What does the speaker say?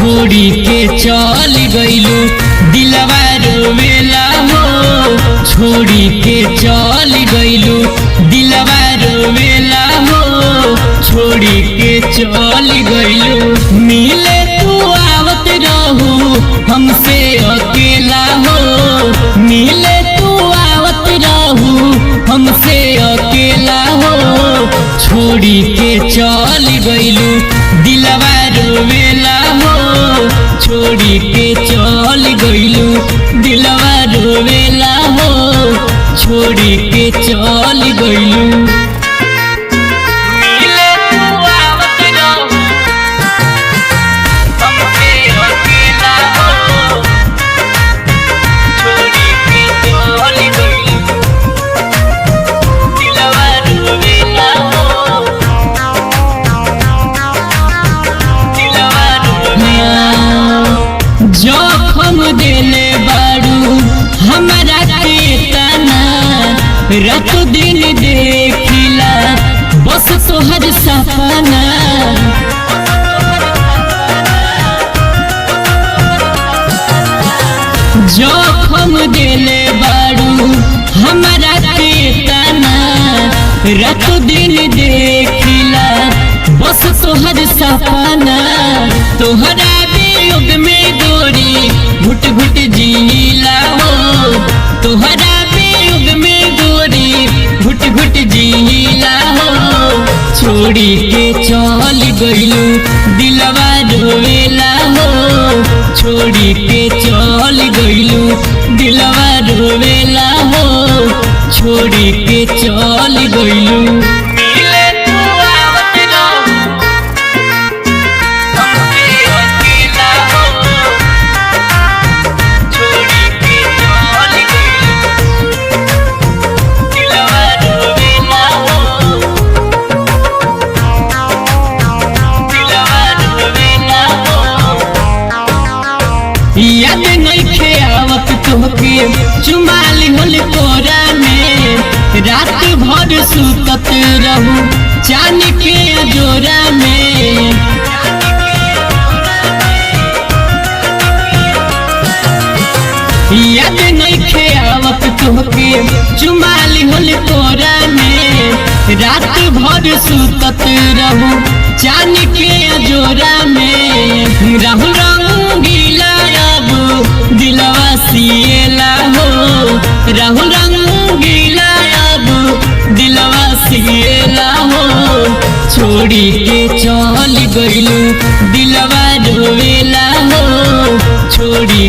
छोड़ी के चल गइलू दिलवा रोवेला हो। छोड़ी के चल गइलू दिलवा रोवेला हो। छोड़ी के चल गइलू मिले तू आवत रहू हमसे अकेला हो। मिले तू आवत रहू हमसे अकेला हो। छोड़ी के चल गइलू दिलवा रोवेला हो। छोड़ी के चल गइलू दिलवा रोवेला हो। छोड़ी के चल गइलू जोखम देले बारू हमारा के तना रात दिन देखिला बस तोहर सपना। जोखम देले बारू हमारा के तना रात दिन देखिला बस तोहर सपना। तोहरा वियोग में गोरी घुट घुट जीला हो। तोहरा वियोग में गोरी घुट घुट जीला हो। छोड़ी के चल गइलू दिलवा रोवेला हो। छोड़ी के चल गइलू दिलवा रोवेला हो। छोड़ी के चल गइलू याद नइखे आवत तोहके चुमाली होल कोरा में। रात भर सुतत रहू चान के अजोरा में। याद नइखे आवत तोहके चुमाली होल कोरा में। रात भर सुतत रहू चान के अजोरा में। राहु रंगीला दिलवा सिएला हो। राहु रंगीला दिलवा सिएला हो। छोड़ी के चल गइलू दिलवा रोवेला हो। छोड़ी